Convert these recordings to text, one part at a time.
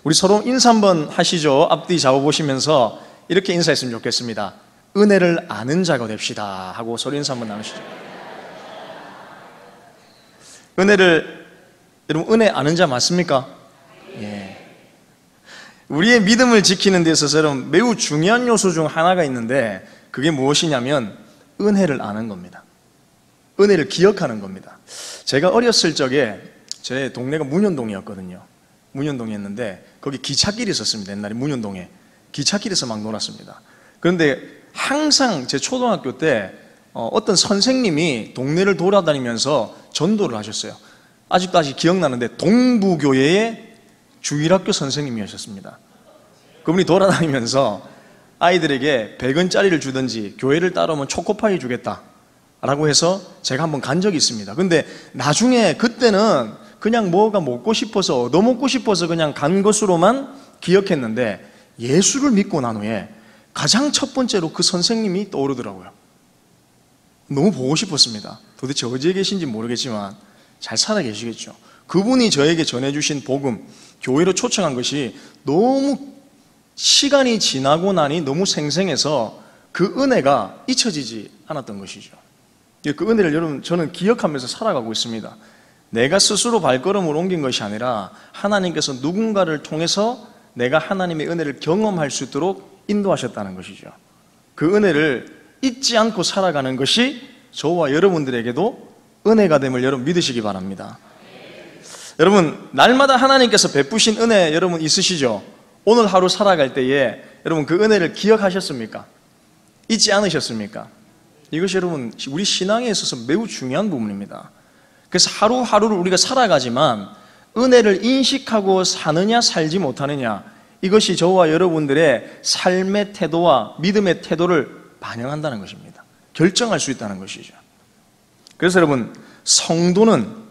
우리 서로 인사 한번 하시죠. 앞뒤 잡아보시면서 이렇게 인사했으면 좋겠습니다. 은혜를 아는 자가 됩시다 하고 서로 인사 한번 나누시죠. 여러분 은혜 아는 자 맞습니까? 예. 우리의 믿음을 지키는 데 있어서 여러분 매우 중요한 요소 중 하나가 있는데 그게 무엇이냐면 은혜를 아는 겁니다. 은혜를 기억하는 겁니다. 제가 어렸을 적에 제 동네가 문현동이었거든요. 문현동이었는데 거기 기찻길이 있었습니다. 옛날에 문현동에 기찻길에서 막 놀았습니다. 그런데 항상 제 초등학교 때 어떤 선생님이 동네를 돌아다니면서 전도를 하셨어요. 아직도 기억나는데 동부교회의 주일학교 선생님이셨습니다. 그분이 돌아다니면서 아이들에게 100원짜리를 주든지 교회를 따라오면 초코파이 주겠다 라고 해서 제가 한번 간 적이 있습니다. 근데 나중에 그때는 그냥 뭐가 먹고 싶어서 얻어먹고 싶어서 그냥 간 것으로만 기억했는데 예수를 믿고 난 후에 가장 첫 번째로 그 선생님이 떠오르더라고요. 너무 보고 싶었습니다. 도대체 어디에 계신지 모르겠지만 잘 살아 계시겠죠. 그분이 저에게 전해주신 복음, 교회로 초청한 것이 너무 시간이 지나고 나니 너무 생생해서 그 은혜가 잊혀지지 않았던 것이죠. 그 은혜를 여러분 저는 기억하면서 살아가고 있습니다. 내가 스스로 발걸음을 옮긴 것이 아니라 하나님께서 누군가를 통해서 내가 하나님의 은혜를 경험할 수 있도록 인도하셨다는 것이죠. 그 은혜를 잊지 않고 살아가는 것이 저와 여러분들에게도 은혜가 됨을 여러분 믿으시기 바랍니다. 여러분 날마다 하나님께서 베푸신 은혜 여러분 있으시죠? 오늘 하루 살아갈 때에 여러분 그 은혜를 기억하셨습니까? 잊지 않으셨습니까? 이것이 여러분 우리 신앙에 있어서 매우 중요한 부분입니다. 그래서 하루하루를 우리가 살아가지만 은혜를 인식하고 사느냐 살지 못하느냐 이것이 저와 여러분들의 삶의 태도와 믿음의 태도를 반영한다는 것입니다. 결정할 수 있다는 것이죠. 그래서 여러분 성도는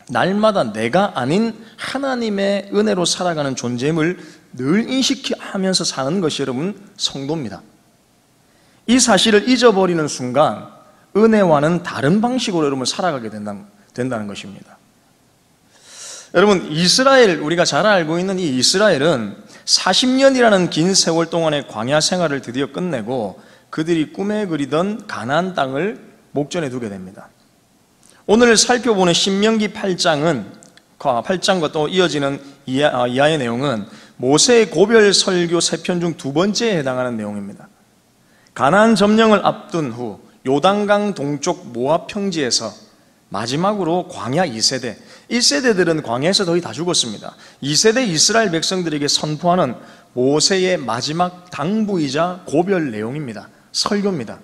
날마다 내가 아닌 하나님의 은혜로 살아가는 존재임을 늘 인식하면서 사는 것이 여러분 성도입니다. 이 사실을 잊어버리는 순간 은혜와는 다른 방식으로 여러분 살아가게 된다는 것입니다. 여러분 이스라엘 우리가 잘 알고 있는 이 이스라엘은 40년이라는 긴 세월 동안의 광야 생활을 드디어 끝내고 그들이 꿈에 그리던 가나안 땅을 목전에 두게 됩니다. 오늘 살펴보는 신명기 8장과 또 이어지는 이하의 내용은 모세의 고별 설교 3편 중 2번째에 해당하는 내용입니다. 가나안 점령을 앞둔 후 요단강 동쪽 모압 평지에서 마지막으로 광야 2세대 1세대들은 광야에서 거의 다 죽었습니다. 2세대 이스라엘 백성들에게 선포하는 모세의 마지막 당부이자 고별 내용입니다. 설교입니다.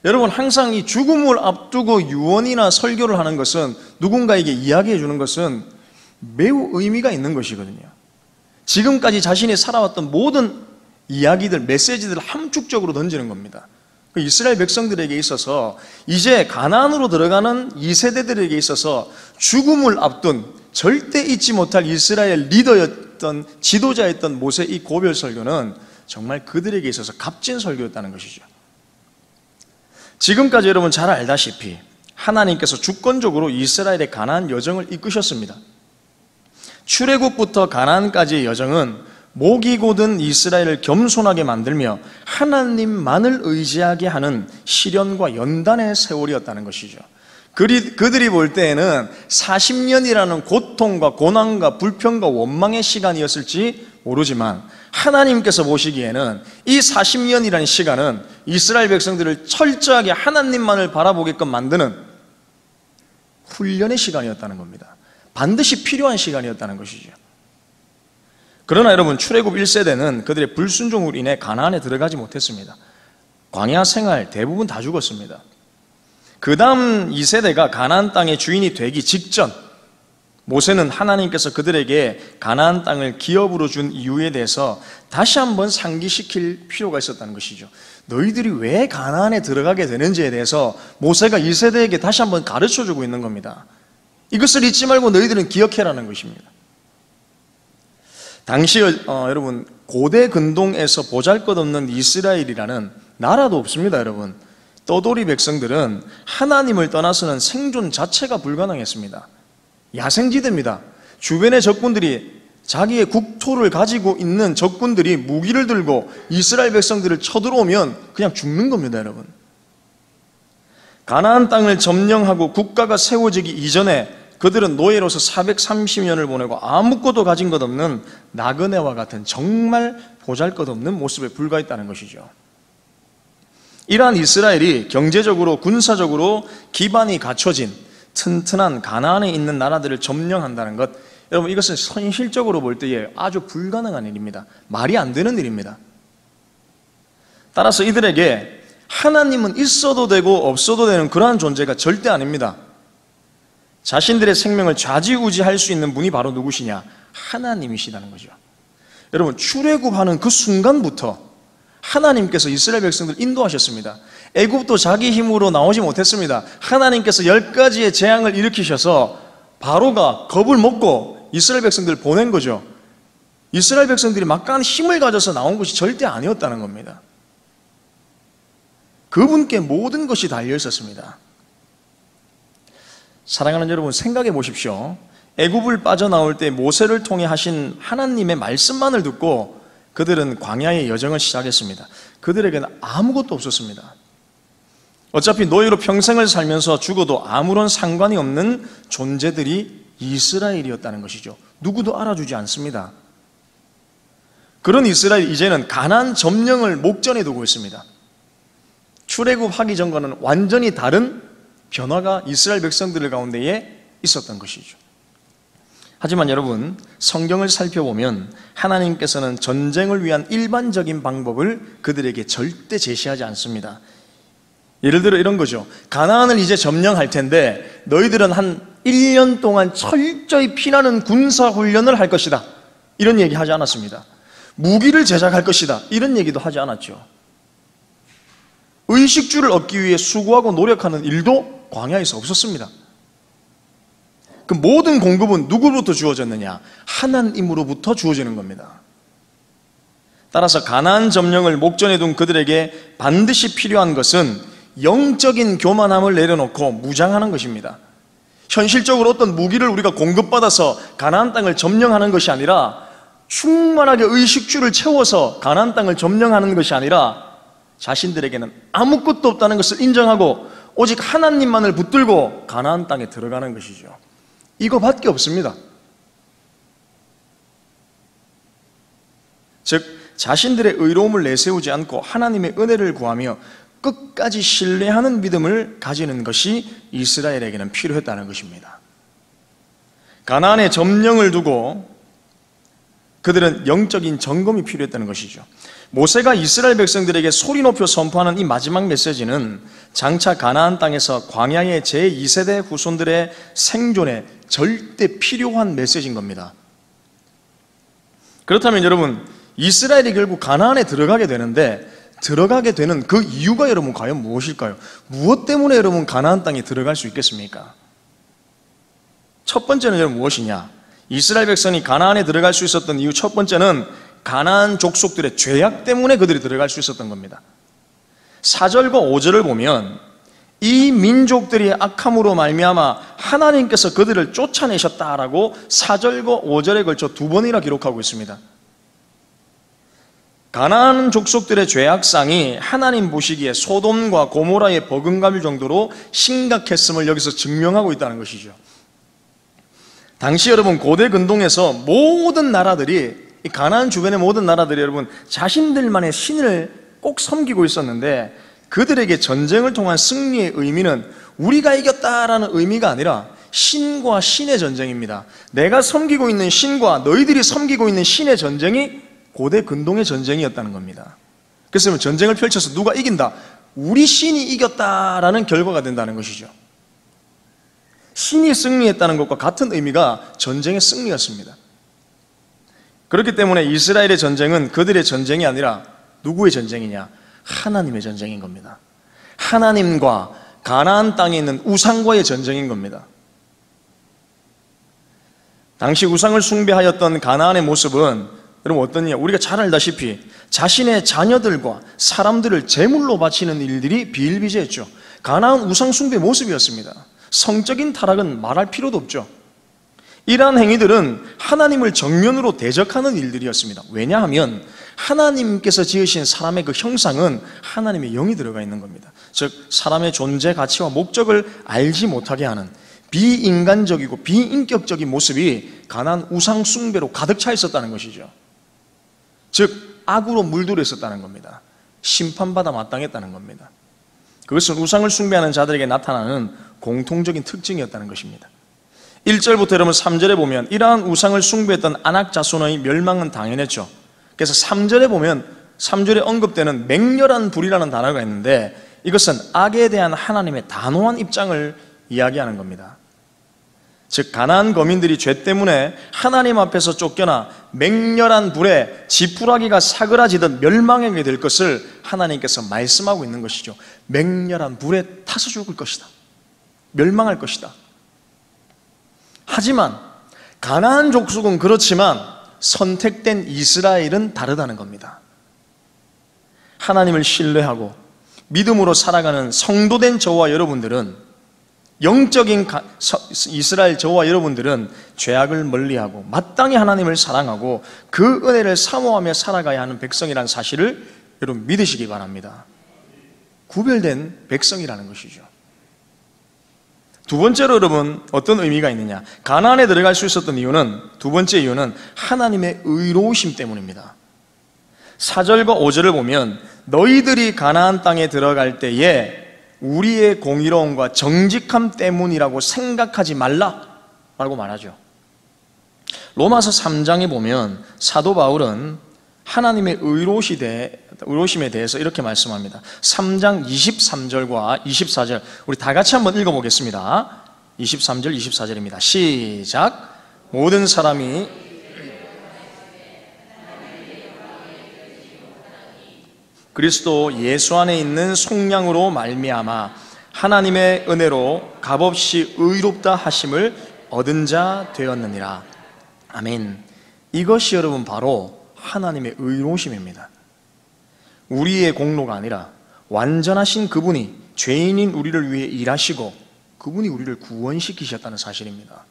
여러분 항상 이 죽음을 앞두고 유언이나 설교를 하는 것은 누군가에게 이야기해 주는 것은 매우 의미가 있는 것이거든요. 지금까지 자신이 살아왔던 모든 이야기들, 메시지들을 함축적으로 던지는 겁니다. 이스라엘 백성들에게 있어서 이제 가나안으로 들어가는 2세대들에게 있어서 죽음을 앞둔 절대 잊지 못할 이스라엘 리더였던 지도자였던 모세의 이 고별 설교는 정말 그들에게 있어서 값진 설교였다는 것이죠. 지금까지 여러분 잘 알다시피 하나님께서 주권적으로 이스라엘의 가나안 여정을 이끄셨습니다. 출애굽부터 가나안까지의 여정은 목이 곧은 이스라엘을 겸손하게 만들며 하나님만을 의지하게 하는 시련과 연단의 세월이었다는 것이죠. 그들이 볼 때에는 40년이라는 고통과 고난과 불평과 원망의 시간이었을지 모르지만 하나님께서 보시기에는 이 40년이라는 시간은 이스라엘 백성들을 철저하게 하나님만을 바라보게끔 만드는 훈련의 시간이었다는 겁니다. 반드시 필요한 시간이었다는 것이죠. 그러나 여러분 출애굽 1세대는 그들의 불순종으로 인해 가나안에 들어가지 못했습니다. 광야 생활 대부분 다 죽었습니다. 그 다음 2세대가 가나안 땅의 주인이 되기 직전 모세는 하나님께서 그들에게 가나안 땅을 기업으로 준 이유에 대해서 다시 한번 상기시킬 필요가 있었다는 것이죠. 너희들이 왜 가나안에 들어가게 되는지에 대해서 모세가 2세대에게 다시 한번 가르쳐주고 있는 겁니다. 이것을 잊지 말고 너희들은 기억해라는 것입니다. 당시 여러분 고대 근동에서 보잘것없는 이스라엘이라는 나라도 없습니다. 여러분 떠돌이 백성들은 하나님을 떠나서는 생존 자체가 불가능했습니다. 야생지대입니다. 주변의 적군들이 자기의 국토를 가지고 있는 적군들이 무기를 들고 이스라엘 백성들을 쳐들어오면 그냥 죽는 겁니다, 여러분. 가나안 땅을 점령하고 국가가 세워지기 이전에 그들은 노예로서 430년을 보내고 아무것도 가진 것 없는 나그네와 같은 정말 보잘것없는 모습에 불과했다는 것이죠. 이러한 이스라엘이 경제적으로 군사적으로 기반이 갖춰진 튼튼한 가나안에 있는 나라들을 점령한다는 것, 여러분 이것은 현실적으로 볼 때에 아주 불가능한 일입니다. 말이 안 되는 일입니다. 따라서 이들에게 하나님은 있어도 되고 없어도 되는 그러한 존재가 절대 아닙니다. 자신들의 생명을 좌지우지할 수 있는 분이 바로 누구시냐? 하나님이시다는 거죠. 여러분, 출애굽하는 그 순간부터 하나님께서 이스라엘 백성들을 인도하셨습니다. 애굽도 자기 힘으로 나오지 못했습니다. 하나님께서 10가지의 재앙을 일으키셔서 바로가 겁을 먹고 이스라엘 백성들을 보낸 거죠. 이스라엘 백성들이 막강한 힘을 가져서 나온 것이 절대 아니었다는 겁니다. 그분께 모든 것이 달려 있었습니다. 사랑하는 여러분, 생각해 보십시오. 애굽을 빠져나올 때 모세를 통해 하신 하나님의 말씀만을 듣고 그들은 광야의 여정을 시작했습니다. 그들에게는 아무것도 없었습니다. 어차피 노예로 평생을 살면서 죽어도 아무런 상관이 없는 존재들이 이스라엘이었다는 것이죠. 누구도 알아주지 않습니다. 그런 이스라엘이 이제는 가나안 점령을 목전에 두고 있습니다. 출애굽하기 전과는 완전히 다른 변화가 이스라엘 백성들 가운데에 있었던 것이죠. 하지만 여러분, 성경을 살펴보면 하나님께서는 전쟁을 위한 일반적인 방법을 그들에게 절대 제시하지 않습니다. 예를 들어 이런 거죠. 가나안을 이제 점령할 텐데 너희들은 한 1년 동안 철저히 피나는 군사훈련을 할 것이다, 이런 얘기 하지 않았습니다. 무기를 제작할 것이다, 이런 얘기도 하지 않았죠. 의식주를 얻기 위해 수고하고 노력하는 일도 광야에서 없었습니다. 그 모든 공급은 누구로부터 주어졌느냐? 하나님으로부터 주어지는 겁니다. 따라서 가나안 점령을 목전에 둔 그들에게 반드시 필요한 것은 영적인 교만함을 내려놓고 무장하는 것입니다. 현실적으로 어떤 무기를 우리가 공급받아서 가나안 땅을 점령하는 것이 아니라, 충만하게 의식주를 채워서 가나안 땅을 점령하는 것이 아니라, 자신들에게는 아무것도 없다는 것을 인정하고 오직 하나님만을 붙들고 가나안 땅에 들어가는 것이죠. 이거밖에 없습니다. 즉, 자신들의 의로움을 내세우지 않고 하나님의 은혜를 구하며 끝까지 신뢰하는 믿음을 가지는 것이 이스라엘에게는 필요했다는 것입니다. 가나안의 점령을 두고 그들은 영적인 점검이 필요했다는 것이죠. 모세가 이스라엘 백성들에게 소리 높여 선포하는 이 마지막 메시지는 장차 가나안 땅에서 광야의 제2세대 후손들의 생존에 절대 필요한 메시지인 겁니다. 그렇다면 여러분, 이스라엘이 결국 가나안에 들어가게 되는데, 들어가게 되는 그 이유가 여러분 과연 무엇일까요? 무엇 때문에 여러분 가나안 땅에 들어갈 수 있겠습니까? 첫 번째는 여러분 무엇이냐? 이스라엘 백성이 가나안에 들어갈 수 있었던 이유 첫 번째는 가나안 족속들의 죄악 때문에 그들이 들어갈 수 있었던 겁니다. 4절과 5절을 보면 이 민족들이 악함으로 말미암아 하나님께서 그들을 쫓아내셨다라고 4절과 5절에 걸쳐 두 번이나 기록하고 있습니다. 가나안 족속들의 죄악상이 하나님 보시기에 소돔과 고모라의 버금갈 정도로 심각했음을 여기서 증명하고 있다는 것이죠. 당시 여러분 고대 근동에서 모든 나라들이, 이 가나안 주변의 모든 나라들이 여러분 자신들만의 신을 꼭 섬기고 있었는데, 그들에게 전쟁을 통한 승리의 의미는 우리가 이겼다라는 의미가 아니라 신과 신의 전쟁입니다. 내가 섬기고 있는 신과 너희들이 섬기고 있는 신의 전쟁이 고대 근동의 전쟁이었다는 겁니다. 그래서 전쟁을 펼쳐서 누가 이긴다, 우리 신이 이겼다라는 결과가 된다는 것이죠. 신이 승리했다는 것과 같은 의미가 전쟁의 승리였습니다. 그렇기 때문에 이스라엘의 전쟁은 그들의 전쟁이 아니라 누구의 전쟁이냐? 하나님의 전쟁인 겁니다. 하나님과 가나안 땅에 있는 우상과의 전쟁인 겁니다. 당시 우상을 숭배하였던 가나안의 모습은 여러분 어떠냐? 우리가 잘 알다시피 자신의 자녀들과 사람들을 제물로 바치는 일들이 비일비재했죠. 가나안 우상 숭배 모습이었습니다. 성적인 타락은 말할 필요도 없죠. 이러한 행위들은 하나님을 정면으로 대적하는 일들이었습니다. 왜냐하면 하나님께서 지으신 사람의 그 형상은 하나님의 영이 들어가 있는 겁니다. 즉 사람의 존재 가치와 목적을 알지 못하게 하는 비인간적이고 비인격적인 모습이 가나안 우상 숭배로 가득 차 있었다는 것이죠. 즉 악으로 물들어 있었다는 겁니다. 심판받아 마땅했다는 겁니다. 그것은 우상을 숭배하는 자들에게 나타나는 공통적인 특징이었다는 것입니다. 1절부터 여러분 3절에 보면 이러한 우상을 숭배했던 아낙 자손의 멸망은 당연했죠. 그래서 3절에 보면 3절에 언급되는 맹렬한 불이라는 단어가 있는데 이것은 악에 대한 하나님의 단호한 입장을 이야기하는 겁니다. 즉 가나안 거민들이 죄 때문에 하나님 앞에서 쫓겨나 맹렬한 불에 지푸라기가 사그라지듯 멸망하게 될 것을 하나님께서 말씀하고 있는 것이죠. 맹렬한 불에 타서 죽을 것이다. 멸망할 것이다. 하지만 가나안 족속은 그렇지만 선택된 이스라엘은 다르다는 겁니다. 하나님을 신뢰하고 믿음으로 살아가는 성도된 저와 여러분들은, 영적인 이스라엘 저와 여러분들은 죄악을 멀리하고 마땅히 하나님을 사랑하고 그 은혜를 사모하며 살아가야 하는 백성이라는 사실을 여러분 믿으시기 바랍니다. 구별된 백성이라는 것이죠. 두 번째로 여러분 어떤 의미가 있느냐, 가나안에 들어갈 수 있었던 이유는, 두 번째 이유는 하나님의 의로우심 때문입니다. 4절과 5절을 보면 너희들이 가나안 땅에 들어갈 때에 우리의 공의로움과 정직함 때문이라고 생각하지 말라라고 말하죠. 로마서 3장에 보면 사도 바울은 하나님의 의로우심에 대해서 이렇게 말씀합니다. 3장 23절과 24절 우리 다 같이 한번 읽어보겠습니다. 23절 24절입니다. 시작. 모든 사람이 그리스도 예수 안에 있는 속량으로 말미암아 하나님의 은혜로 값없이 의롭다 하심을 얻은 자 되었느니라. 아멘. 이것이 여러분 바로 하나님의 의로우심입니다. 우리의 공로가 아니라 완전하신 그분이 죄인인 우리를 위해 일하시고 그분이 우리를 구원시키셨다는 사실입니다.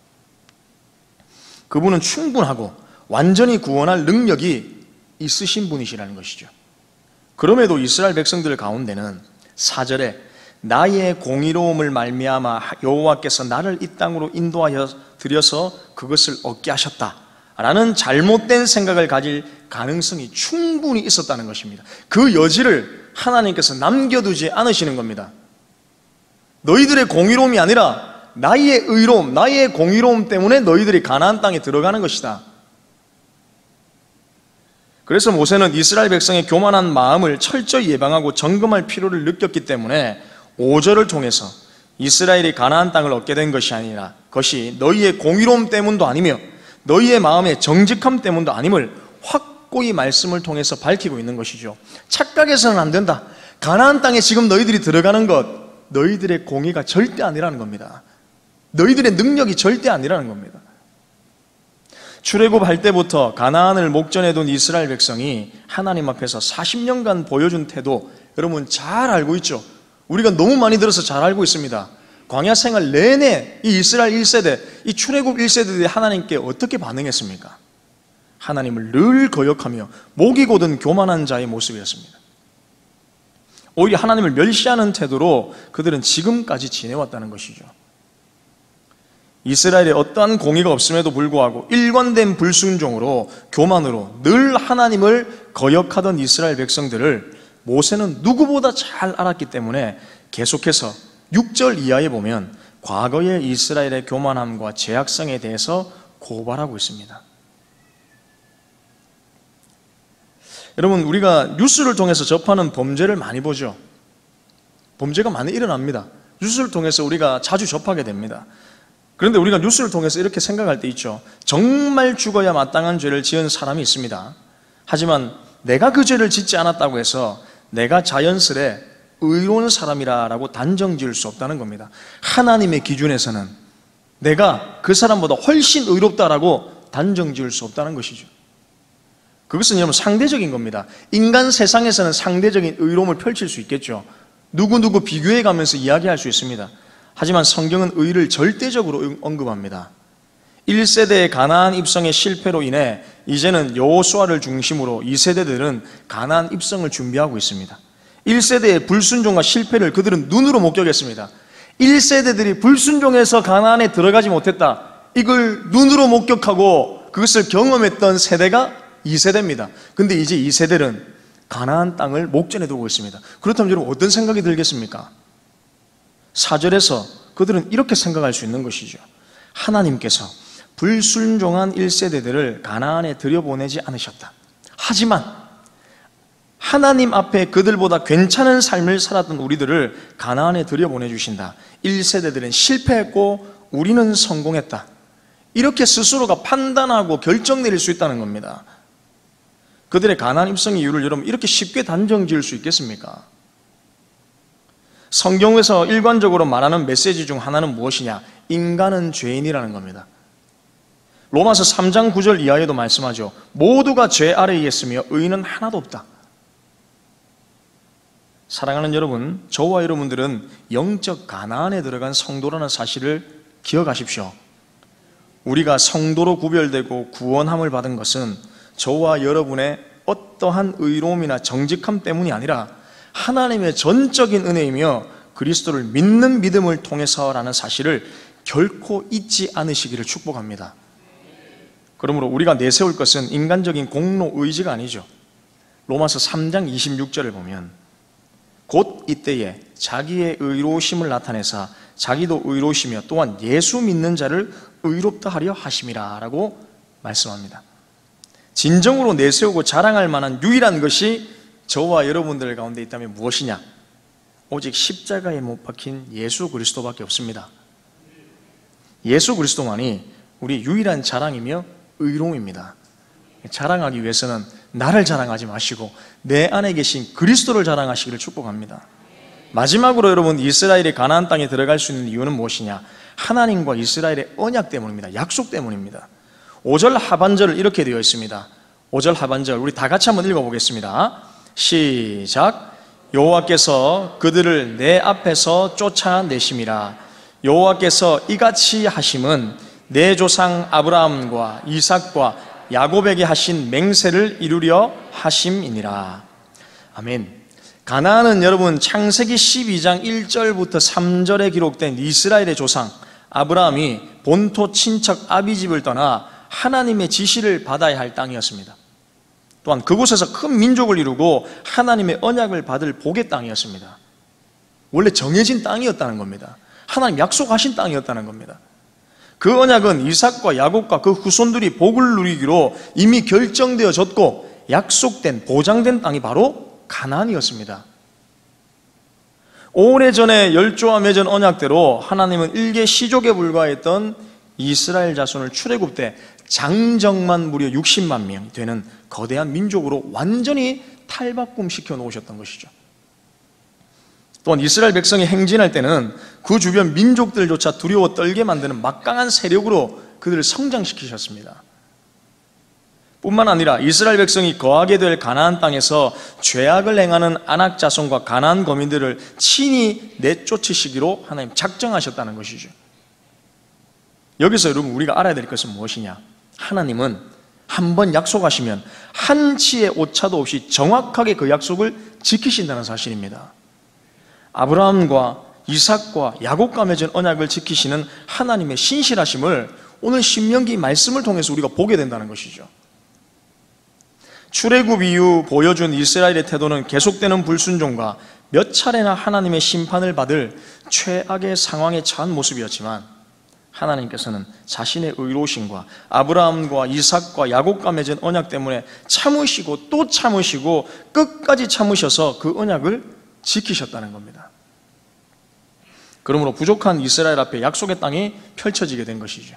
그분은 충분하고 완전히 구원할 능력이 있으신 분이시라는 것이죠. 그럼에도 이스라엘 백성들 가운데는 4절에 나의 공의로움을 말미암아 여호와께서 나를 이 땅으로 인도하여 들여서 그것을 얻게 하셨다 라는 잘못된 생각을 가질 가능성이 충분히 있었다는 것입니다. 그 여지를 하나님께서 남겨두지 않으시는 겁니다. 너희들의 공의로움이 아니라 나의 의로움, 나의 공의로움 때문에 너희들이 가나안 땅에 들어가는 것이다. 그래서 모세는 이스라엘 백성의 교만한 마음을 철저히 예방하고 점검할 필요를 느꼈기 때문에 5절을 통해서 이스라엘이 가나안 땅을 얻게 된 것이 아니라 그것이 너희의 공의로움 때문도 아니며 너희의 마음의 정직함 때문도 아님을 확고히 말씀을 통해서 밝히고 있는 것이죠. 착각해서는 안 된다. 가나안 땅에 지금 너희들이 들어가는 것, 너희들의 공의가 절대 아니라는 겁니다. 너희들의 능력이 절대 아니라는 겁니다. 출애굽할 때부터 가나안을 목전에 둔 이스라엘 백성이 하나님 앞에서 40년간 보여준 태도, 여러분 잘 알고 있죠? 우리가 너무 많이 들어서 잘 알고 있습니다. 광야 생활 내내 이 이스라엘 1세대, 이 출애굽 1세대들이 하나님께 어떻게 반응했습니까? 하나님을 늘 거역하며 목이 곧은 교만한 자의 모습이었습니다. 오히려 하나님을 멸시하는 태도로 그들은 지금까지 지내왔다는 것이죠. 이스라엘에 어떠한 공의가 없음에도 불구하고 일관된 불순종으로 교만으로 늘 하나님을 거역하던 이스라엘 백성들을 모세는 누구보다 잘 알았기 때문에 계속해서 6절 이하에 보면 과거의 이스라엘의 교만함과 죄악성에 대해서 고발하고 있습니다. 여러분, 우리가 뉴스를 통해서 접하는 범죄를 많이 보죠. 범죄가 많이 일어납니다. 뉴스를 통해서 우리가 자주 접하게 됩니다. 그런데 우리가 뉴스를 통해서 이렇게 생각할 때 있죠. 정말 죽어야 마땅한 죄를 지은 사람이 있습니다. 하지만 내가 그 죄를 짓지 않았다고 해서 내가 자연스레 의로운 사람이라고 단정 지을 수 없다는 겁니다. 하나님의 기준에서는 내가 그 사람보다 훨씬 의롭다라고 단정 지을 수 없다는 것이죠. 그것은 여러분 상대적인 겁니다. 인간 세상에서는 상대적인 의로움을 펼칠 수 있겠죠. 누구누구 비교해 가면서 이야기할 수 있습니다. 하지만 성경은 의를 절대적으로 언급합니다. 1세대의 가나안 입성의 실패로 인해 이제는 여호수아를 중심으로 2세대들은 가나안 입성을 준비하고 있습니다. 1세대의 불순종과 실패를 그들은 눈으로 목격했습니다. 1세대들이 불순종해서 가나안에 들어가지 못했다, 이걸 눈으로 목격하고 그것을 경험했던 세대가 2세대입니다. 근데 이제 2세대는 가나안 땅을 목전에 두고 있습니다. 그렇다면 여러분 어떤 생각이 들겠습니까? 4절에서 그들은 이렇게 생각할 수 있는 것이죠. 하나님께서 불순종한 1세대들을 가나안에 들여보내지 않으셨다. 하지만 하나님 앞에 그들보다 괜찮은 삶을 살았던 우리들을 가나안에 들여보내주신다. 1세대들은 실패했고 우리는 성공했다. 이렇게 스스로가 판단하고 결정 내릴 수 있다는 겁니다. 그들의 가나안 입성 이유를 여러분 이렇게 쉽게 단정 지을 수 있겠습니까? 성경에서 일관적으로 말하는 메시지 중 하나는 무엇이냐? 인간은 죄인이라는 겁니다. 로마서 3장 9절 이하에도 말씀하죠. 모두가 죄 아래에 있으며 의인은 하나도 없다. 사랑하는 여러분, 저와 여러분들은 영적 가나안에 들어간 성도라는 사실을 기억하십시오. 우리가 성도로 구별되고 구원함을 받은 것은 저와 여러분의 어떠한 의로움이나 정직함 때문이 아니라 하나님의 전적인 은혜이며 그리스도를 믿는 믿음을 통해서라는 사실을 결코 잊지 않으시기를 축복합니다. 그러므로 우리가 내세울 것은 인간적인 공로 의지가 아니죠. 로마서 3장 26절을 보면 곧 이때에 자기의 의로우심을 나타내사 자기도 의로우시며 또한 예수 믿는 자를 의롭다 하려 하심이라 라고 말씀합니다. 진정으로 내세우고 자랑할 만한 유일한 것이 저와 여러분들 가운데 있다면 무엇이냐? 오직 십자가에 못 박힌 예수 그리스도밖에 없습니다. 예수 그리스도만이 우리 유일한 자랑이며 의로움입니다. 자랑하기 위해서는 나를 자랑하지 마시고 내 안에 계신 그리스도를 자랑하시기를 축복합니다. 마지막으로 여러분, 이스라엘이 가나안 땅에 들어갈 수 있는 이유는 무엇이냐? 하나님과 이스라엘의 언약 때문입니다. 약속 때문입니다. 5절 하반절을 이렇게 되어 있습니다. 5절 하반절 우리 다 같이 한번 읽어보겠습니다. 시작. 여호와께서 그들을 내 앞에서 쫓아내심이라. 여호와께서 이같이 하심은 내 조상 아브라함과 이삭과 야곱에게 하신 맹세를 이루려 하심이니라. 아멘. 가나안은 여러분 창세기 12장 1절부터 3절에 기록된 이스라엘의 조상 아브라함이 본토 친척 아비집을 떠나 하나님의 지시를 받아야 할 땅이었습니다. 또한 그곳에서 큰 민족을 이루고 하나님의 언약을 받을 복의 땅이었습니다. 원래 정해진 땅이었다는 겁니다. 하나님 약속하신 땅이었다는 겁니다. 그 언약은 이삭과 야곱과 그 후손들이 복을 누리기로 이미 결정되어졌고 약속된 보장된 땅이 바로 가나안이었습니다. 오래전에 열조와 맺은 언약대로 하나님은 일개 시족에 불과했던 이스라엘 자손을 출애굽 때 장정만 무려 60만 명이 되는 거대한 민족으로 완전히 탈바꿈시켜 놓으셨던 것이죠. 또한 이스라엘 백성이 행진할 때는 그 주변 민족들조차 두려워 떨게 만드는 막강한 세력으로 그들을 성장시키셨습니다. 뿐만 아니라 이스라엘 백성이 거하게 될 가나안 땅에서 죄악을 행하는 아낙 자손과 가나안 거민들을 친히 내쫓으시기로 하나님 작정하셨다는 것이죠. 여기서 여러분 우리가 알아야 될 것은 무엇이냐? 하나님은 한번 약속하시면 한치의 오차도 없이 정확하게 그 약속을 지키신다는 사실입니다. 아브라함과 이삭과 야곱과 맺은 언약을 지키시는 하나님의 신실하심을 오늘 신명기 말씀을 통해서 우리가 보게 된다는 것이죠. 출애굽 이후 보여준 이스라엘의 태도는 계속되는 불순종과 몇 차례나 하나님의 심판을 받을 최악의 상황에 처한 모습이었지만 하나님께서는 자신의 의로우심과 아브라함과 이삭과 야곱과 맺은 언약 때문에 참으시고 또 참으시고 끝까지 참으셔서 그 언약을 지키셨다는 겁니다. 그러므로 부족한 이스라엘 앞에 약속의 땅이 펼쳐지게 된 것이죠.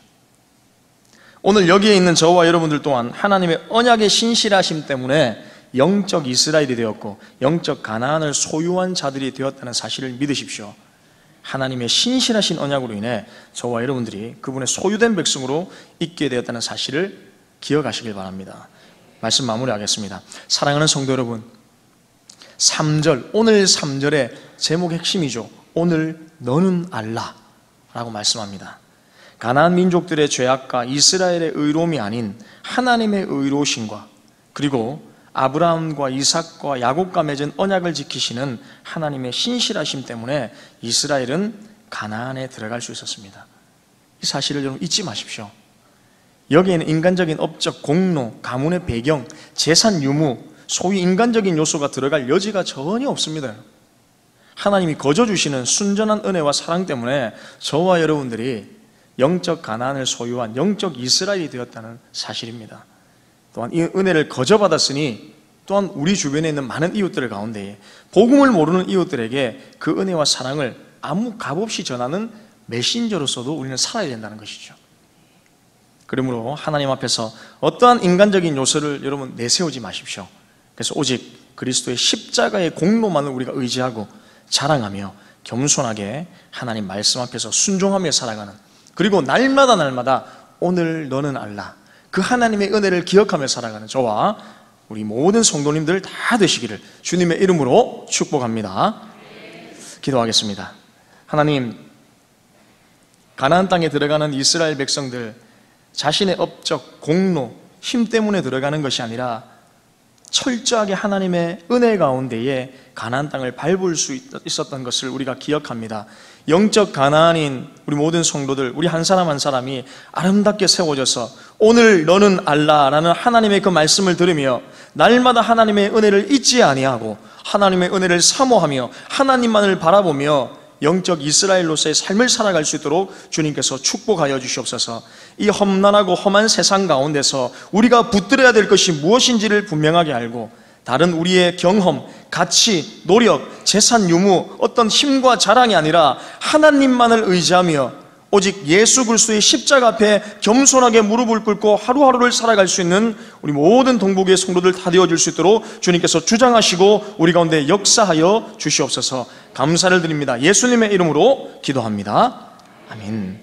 오늘 여기에 있는 저와 여러분들 또한 하나님의 언약의 신실하심 때문에 영적 이스라엘이 되었고 영적 가나안을 소유한 자들이 되었다는 사실을 믿으십시오. 하나님의 신실하신 언약으로 인해 저와 여러분들이 그분의 소유된 백성으로 있게 되었다는 사실을 기억하시길 바랍니다. 말씀 마무리하겠습니다. 사랑하는 성도 여러분, 3절, 오늘 3절의 제목 핵심이죠. 오늘 너는 알라 라고 말씀합니다. 가나안 민족들의 죄악과 이스라엘의 의로움이 아닌 하나님의 의로우심과 그리고 아브라함과 이삭과 야곱과 맺은 언약을 지키시는 하나님의 신실하심 때문에 이스라엘은 가나안에 들어갈 수 있었습니다. 이 사실을 여러분 잊지 마십시오. 여기에는 인간적인 업적, 공로, 가문의 배경, 재산 유무, 소위 인간적인 요소가 들어갈 여지가 전혀 없습니다. 하나님이 거저 주시는 순전한 은혜와 사랑 때문에 저와 여러분들이 영적 가나안을 소유한 영적 이스라엘이 되었다는 사실입니다. 또한 이 은혜를 거저 받았으니 또한 우리 주변에 있는 많은 이웃들 가운데 복음을 모르는 이웃들에게 그 은혜와 사랑을 아무 값없이 전하는 메신저로서도 우리는 살아야 된다는 것이죠. 그러므로 하나님 앞에서 어떠한 인간적인 요소를 여러분 내세우지 마십시오. 그래서 오직 그리스도의 십자가의 공로만을 우리가 의지하고 자랑하며 겸손하게 하나님 말씀 앞에서 순종하며 살아가는, 그리고 날마다 오늘 너는 알라, 그 하나님의 은혜를 기억하며 살아가는 저와 우리 모든 성도님들 다 되시기를 주님의 이름으로 축복합니다. 기도하겠습니다. 하나님, 가나안 땅에 들어가는 이스라엘 백성들 자신의 업적, 공로, 힘 때문에 들어가는 것이 아니라 철저하게 하나님의 은혜 가운데에 가나안 땅을 밟을 수 있었던 것을 우리가 기억합니다. 영적 가나안인 우리 모든 성도들, 우리 한 사람 한 사람이 아름답게 세워져서 오늘 너는 알라라는 하나님의 그 말씀을 들으며 날마다 하나님의 은혜를 잊지 아니하고 하나님의 은혜를 사모하며 하나님만을 바라보며 영적 이스라엘로서의 삶을 살아갈 수 있도록 주님께서 축복하여 주시옵소서. 이 험난하고 험한 세상 가운데서 우리가 붙들어야 될 것이 무엇인지를 분명하게 알고 다른 우리의 경험, 가치, 노력, 재산 유무, 어떤 힘과 자랑이 아니라 하나님만을 의지하며 오직 예수 그리스도의 십자가 앞에 겸손하게 무릎을 꿇고 하루하루를 살아갈 수 있는 우리 모든 동북의 성도들 다 되어줄 수 있도록 주님께서 주장하시고 우리 가운데 역사하여 주시옵소서. 감사를 드립니다. 예수님의 이름으로 기도합니다. 아멘.